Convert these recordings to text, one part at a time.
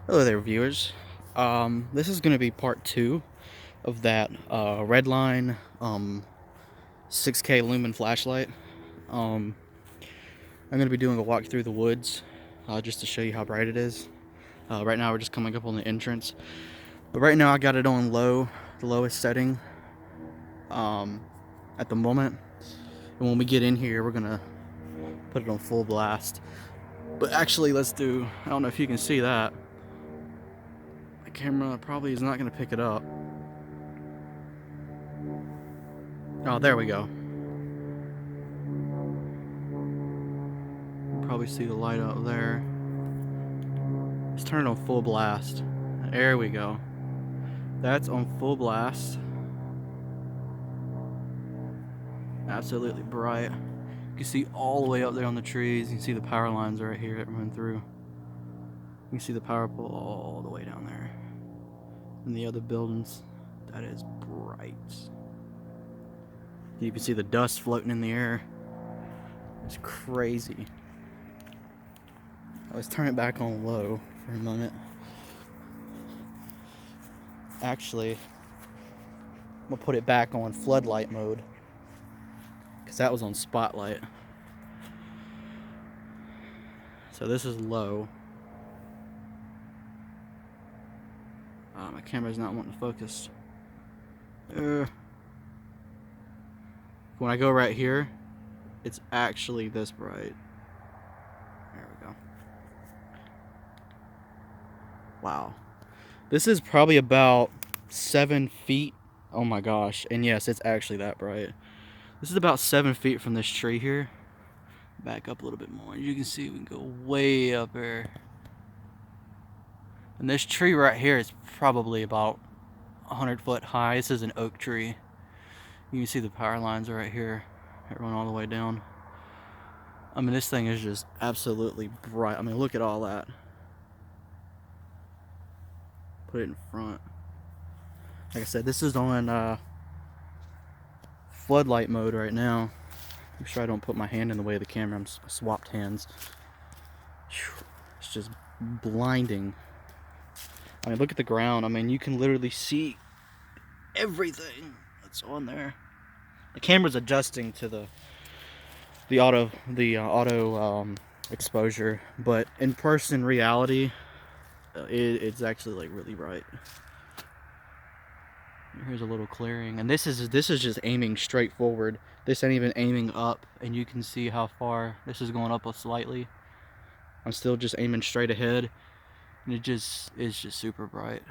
Hello there, viewers. This is going to be part 2 of that Redline 6K lumen flashlight. I'm going to be doing a walk through the woods just to show you how bright it is. Right now we're just coming up on the entrance, but right now I got it on low, the lowest setting at the moment. And when we get in here, we're going to put it on full blast. But actually, I don't know if you can see that. The camera probably is not going to pick it up. Oh, there we go. You can probably see the light out there. Let's turn it on full blast. There we go. That's on full blast. Absolutely bright. You can see all the way up there on the trees. You can see the power lines right here that run through. You can see the power pole all the way down there. And the other buildings. That is bright. You can see the dust floating in the air. It's crazy. Let's turn it back on low for a moment. Actually, I'm gonna put it back on floodlight mode because that was on spotlight. So this is low. My camera's not wanting to focus. When I go right here, it's actually this bright. There we go. Wow. This is probably about 7 feet. Oh my gosh. And yes, it's actually that bright. This is about 7 feet from this tree here. Back up a little bit more. You can see we can go way up there. And this tree right here is probably about 100 foot high. This is an oak tree. You can see the power lines right here that run all the way down. I mean, this thing is just absolutely bright. I mean, look at all that. Put it in front. Like I said, this is on floodlight mode right now. Make sure I don't put my hand in the way of the camera. I'm swapped hands. It's just blinding. I mean, look at the ground. I mean, you can literally see everything that's on there. The camera's adjusting to the auto exposure, but in person reality, it's actually like really bright. Here's a little clearing, and this is just aiming straight forward. This ain't even aiming up, and you can see how far this is going up slightly. I'm still just aiming straight ahead, and it's just super bright.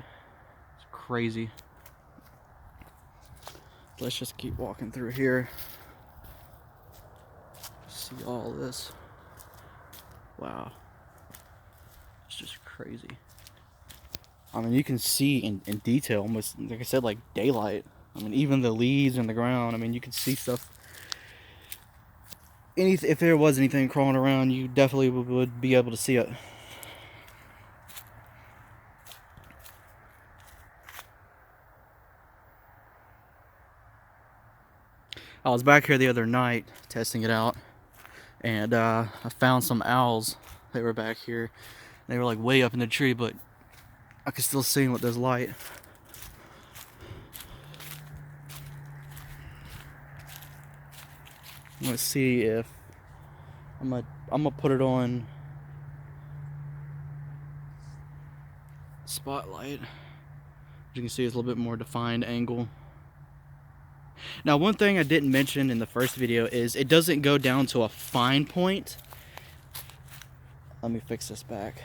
It's crazy. Let's just keep walking through here. See all this. Wow. It's just crazy. I mean, you can see in detail, almost, like I said, like daylight. I mean, even the leaves in the ground. I mean, you can see stuff. If there was anything crawling around, you definitely would be able to see it. I was back here the other night testing it out, and I found some owls. They were back here. They were like way up in the tree, but I could still see them with this light. Let's see if I'm gonna put it on spotlight. As you can see, it's a little bit more defined angle. Now, one thing I didn't mention in the first video is it doesn't go down to a fine point. Let me fix this back.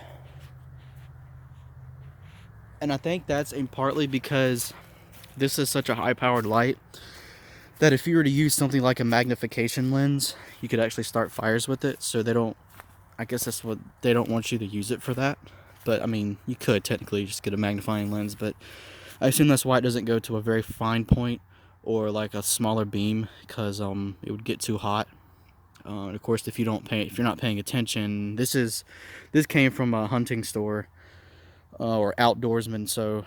And I think that's in partly because this is such a high-powered light that if you were to use something like a magnification lens, you could actually start fires with it. So they don't, I guess that's what they don't want you to use it for that. But I mean, you could technically just get a magnifying lens, but I assume that's why it doesn't go to a very fine point or like a smaller beam, because it would get too hot. And of course, if you're not paying attention, this came from a hunting store or outdoorsman, so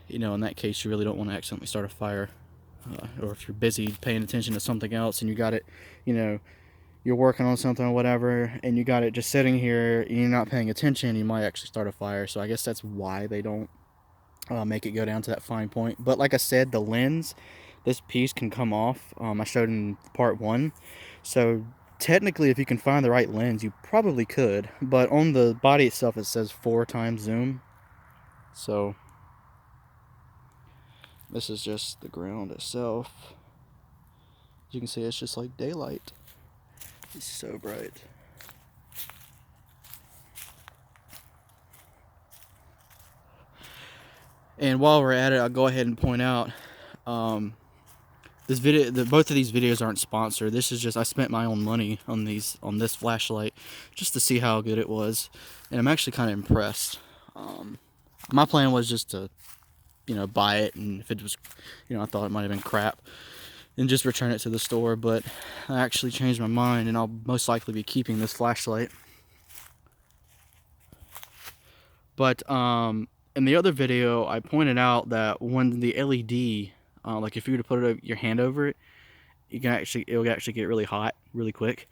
you know, in that case, you really don't want to accidentally start a fire. Or if you're busy paying attention to something else and you got it, you know, you're working on something or whatever, and you got it just sitting here, and you're not paying attention, you might actually start a fire. So I guess that's why they don't make it go down to that fine point. But like I said, the lens, this piece can come off. I showed in part 1. So technically, if you can find the right lens, you probably could. But on the body itself, it says 4 times zoom. So this is just the ground itself. As you can see, it's just like daylight. It's so bright. And while we're at it, I'll go ahead and point out, this video, both of these videos aren't sponsored. This is just, I spent my own money on this flashlight just to see how good it was, and I'm actually kind of impressed. My plan was just to, buy it, and if it was, I thought it might have been crap, and just return it to the store. But I actually changed my mind, and I'll most likely be keeping this flashlight. But in the other video, I pointed out that when the LED, like if you were to put your hand over it, it'll actually get really hot really quick,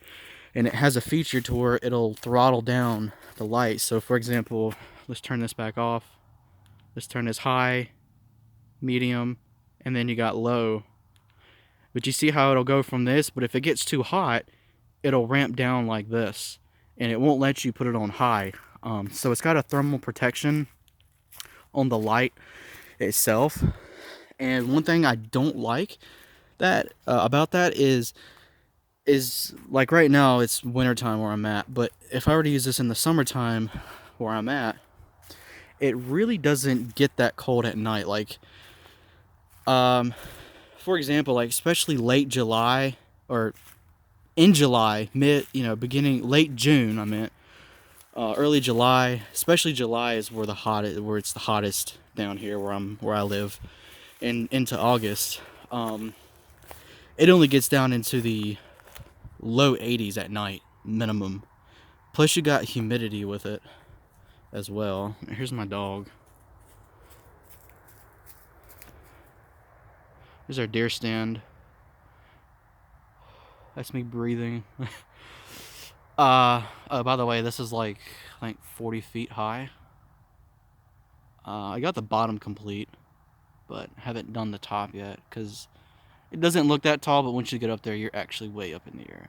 and it has a feature to where it'll throttle down the light. So for example, let's turn this back off. Let's turn this high, medium, and then you got low. But you see how it'll go from this, but if it gets too hot, it'll ramp down like this, and it won't let you put it on high. So it's got a thermal protection on the light itself. And one thing I don't like about that is like right now it's wintertime where I'm at, but if I were to use this in the summertime where I'm at, it really doesn't get that cold at night. Like for example, like especially late July, or in July, beginning late June, I meant early July, especially July is where it's the hottest down here where I live, and into August. It only gets down into the low 80s at night minimum. Plus you got humidity with it as well. Here's my dog. Here's our deer stand. That's me breathing. By the way, this is like, I think 40 feet high. I got the bottom complete, but haven't done the top yet because it doesn't look that tall, but once you get up there, you're actually way up in the air.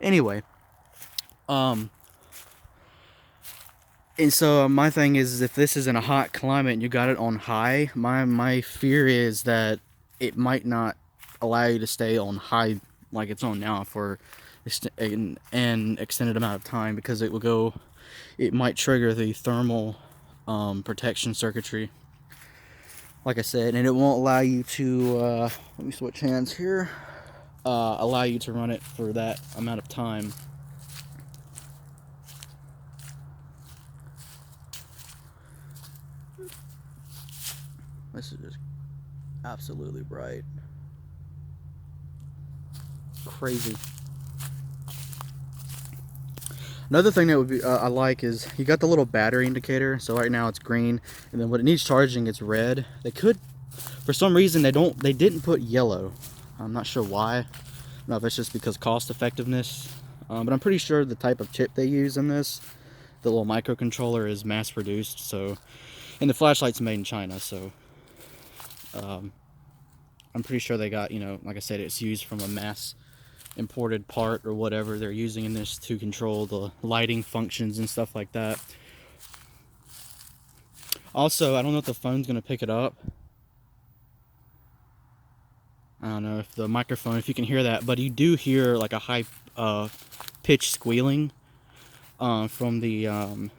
Anyway, and so my thing is, if this is in a hot climate and you got it on high, my fear is that it might not allow you to stay on high like it's on now for an extended amount of time, because it might trigger the thermal protection circuitry, like I said, and it won't allow you to let me switch hands here, allow you to run it for that amount of time. This is just absolutely bright. Crazy. Another thing that would be I like is you got the little battery indicator. So right now it's green, and then when it needs charging, it's red. They could, for some reason, they didn't put yellow. I'm not sure why. I don't know if it's just because cost effectiveness, but I'm pretty sure the type of chip they use in this, the little microcontroller, is mass produced. So, and the flashlight's made in China, so I'm pretty sure they got, like I said, it's used from a mass imported part or whatever they're using in this to control the lighting functions and stuff like that. Also, I don't know if the phone's going to pick it up. I don't know if the microphone, if you can hear that, but you do hear like a high pitch squealing from the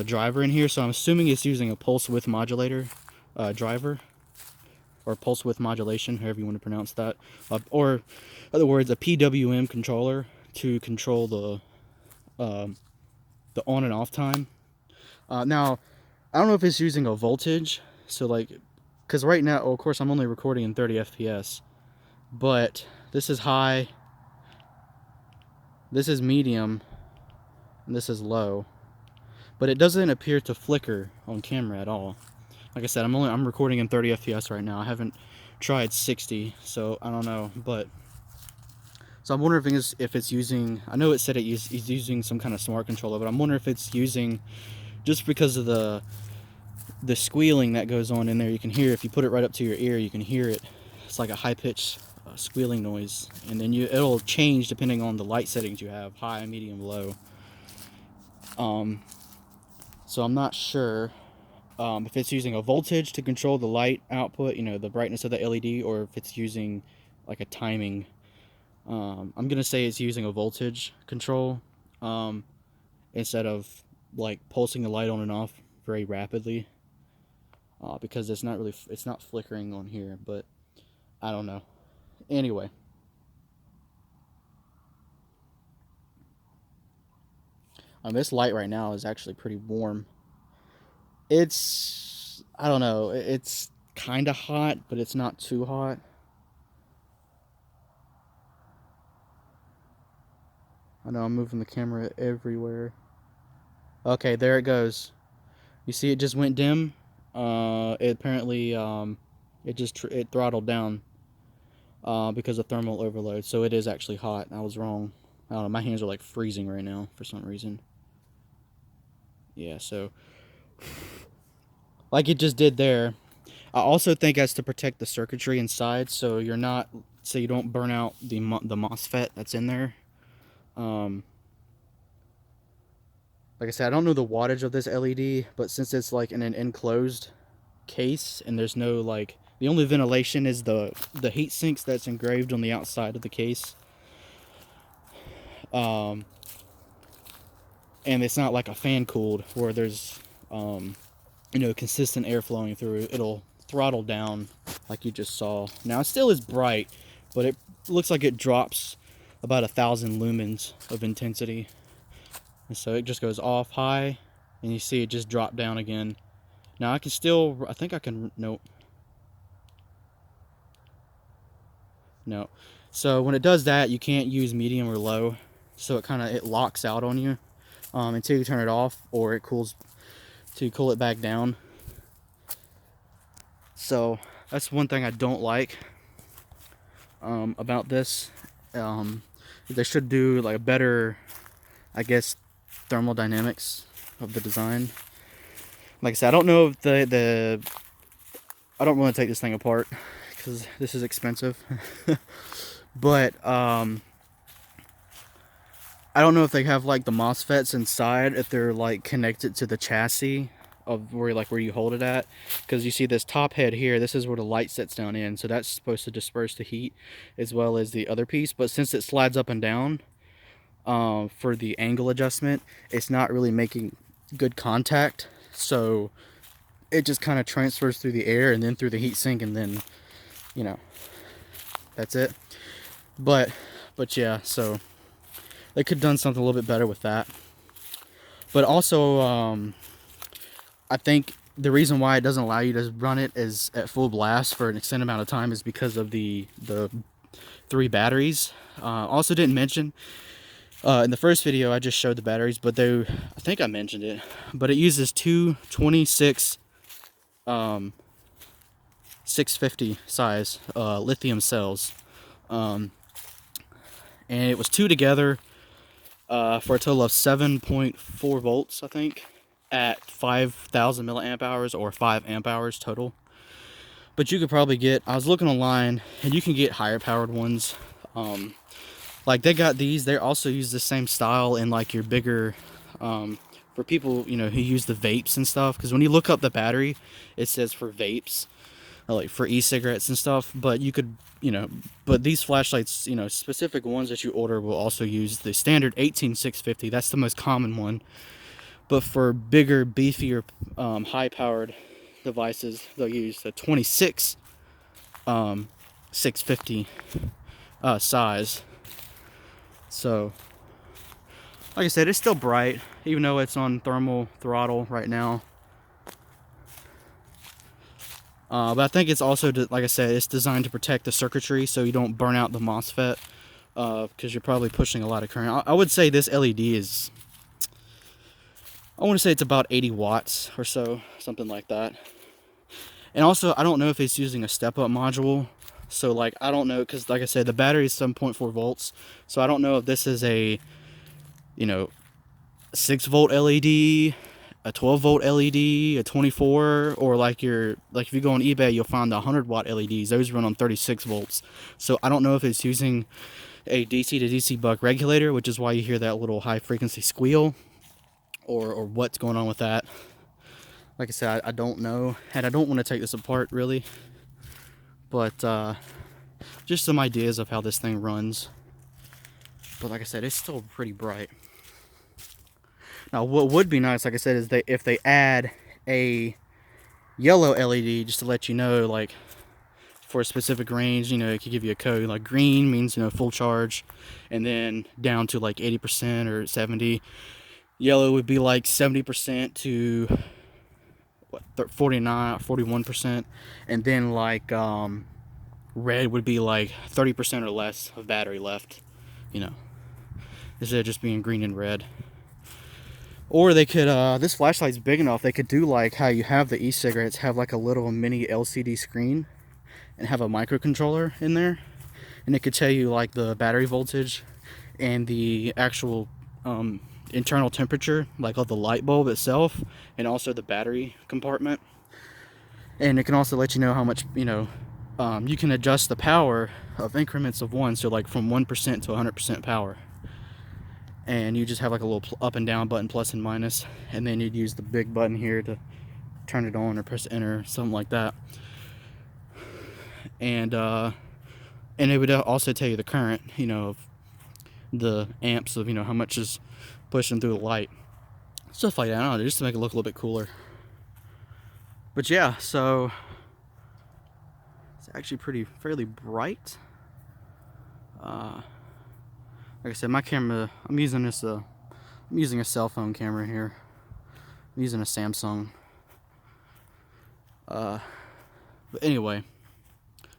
driver in here. So I'm assuming it's using a pulse width modulator driver, or pulse width modulation, however you want to pronounce that, or in other words, a PWM controller to control the on and off time. Now, I don't know if it's using a voltage, so like, because right now, of course, I'm only recording in 30 FPS, but this is high, this is medium, and this is low, but it doesn't appear to flicker on camera at all. Like I said, I'm recording in 30 FPS right now. I haven't tried 60, so I don't know, but So I'm wondering if it's using, I know it said it's using some kind of smart controller, but I'm wondering if it's using, just because of the squealing that goes on in there, you can hear, if you put it right up to your ear, you can hear it. It's like a high-pitched squealing noise, and then it'll change depending on the light settings you have, high, medium, low. So I'm not sure if it's using a voltage to control the light output, you know, the brightness of the LED, or if it's using like a timing. I'm gonna say it's using a voltage control instead of like pulsing the light on and off very rapidly, because it's not flickering on here, but I don't know. Anyway, this light right now is actually pretty warm. It's, I don't know, it's kind of hot, but it's not too hot. I know I'm moving the camera everywhere. Okay, there it goes. You see it just went dim. It apparently it throttled down because of thermal overload. So it is actually hot. I was wrong. I don't know, my hands are like freezing right now for some reason. Yeah, so like it just did there. I also think that's to protect the circuitry inside, so you don't burn out the MOSFET that's in there. Like I said, I don't know the wattage of this LED, but since it's like in an enclosed case and there's no like, the only ventilation is the heat sinks that's engraved on the outside of the case. And it's not like a fan cooled where there's you know, consistent air flowing through. It'll throttle down like you just saw. Now it still is bright, but it looks like it drops about 1,000 lumens of intensity. And so it just goes off high, and you see it just drop down again. Now I can still, I think I can, nope. No. So when it does that, you can't use medium or low. So it locks out on you until you turn it off, or it cools, till you cool it back down. So that's one thing I don't like about this. They should do like a better, I guess, thermodynamics of the design. Like I said, I don't know if I don't want to take this thing apart because this is expensive. But I don't know if they have like the MOSFETs inside, if they're like connected to the chassis of where you hold it at, because you see this top head here, this is where the light sets down in, so that's supposed to disperse the heat as well as the other piece. But since it slides up and down for the angle adjustment, it's not really making good contact, so it just kind of transfers through the air and then through the heat sink, and then, you know, that's it. But yeah, so they could have done something a little bit better with that. But also I think the reason why it doesn't allow you to run it is at full blast for an extended amount of time is because of the 3 batteries. Also didn't mention in the first video I just showed the batteries, but I think I mentioned it, but it uses two 26 650 size lithium cells, and it was 2 together for a total of 7.4 volts, I think, at 5,000 milliamp hours or 5 amp hours total. But you could probably get, I was looking online, and you can get higher powered ones. Like they got these, they also use the same style in like your bigger, for people, you know, who use the vapes and stuff. Because when you look up the battery, it says for vapes, like for e-cigarettes and stuff. But you could, you know, but these flashlights, you know, specific ones that you order will also use the standard 18650. That's the most common one. But for bigger, beefier, high-powered devices, they'll use the 26 650 size. So, like I said, it's still bright, even though it's on thermal throttle right now. But I think it's also, like I said, it's designed to protect the circuitry so you don't burn out the MOSFET, because you're probably pushing a lot of current. I would say this LED is, I want to say it's about 80 watts or so, something like that. And also, I don't know if it's using a step-up module So like, I don't know, because like I said, the battery is 7.4 volts. So I don't know if this is a, you know, 6-volt LED, a 12-volt LED, a 24, or like if you go on eBay, you'll find the 100-watt LEDs. Those run on 36 volts. So I don't know if it's using a DC to DC buck regulator, which is why you hear that little high frequency squeal, or what's going on with that. Like I said, I don't know, and I don't want to take this apart really, but just some ideas of how this thing runs. But like I said, it's still pretty bright. Now what would be nice, like I said, is if they add a yellow LED, just to let you know, like for a specific range, you know, it could give you a code. Like green means, you know, full charge, and then down to like 80% or 70. Yellow would be like 70% to what, 49, 41%, and then like red would be like 30% or less of battery left, you know, instead of just being green and red. Or they could, this flashlight's big enough, they could do like how you have the e-cigarettes, have like a little mini LCD screen and have a microcontroller in there, and it could tell you like the battery voltage and the actual internal temperature, like of the light bulb itself, and also the battery compartment. And it can also let you know how much, you know, you can adjust the power of increments of 1, so like from 1% to 100% power. And you just have like a little up and down button, plus and minus, and then you'd use the big button here to turn it on or press enter, something like that. And it would also tell you the current, you know, of the amps of, you know, how much is pushing through the light, stuff like that. I don't know, just to make it look a little bit cooler. But yeah, so it's actually fairly bright. Like I said, my camera, I'm using a cell phone camera here. I'm using a Samsung. But anyway,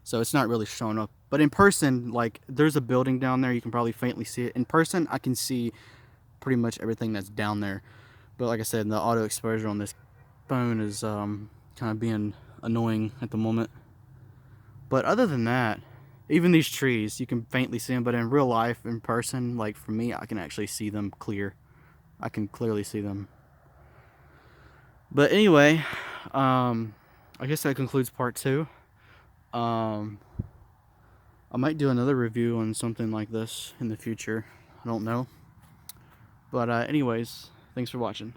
so it's not really showing up. But in person, like, there's a building down there, you can probably faintly see it. In person, I can see pretty much everything that's down there. But like I said, the auto exposure on this phone is kind of being annoying at the moment. But other than that, even these trees, you can faintly see them, but in real life, in person, like for me, I can actually see them clear. I can clearly see them. But anyway, I guess that concludes part 2. I might do another review on something like this in the future. I don't know. But anyways, thanks for watching.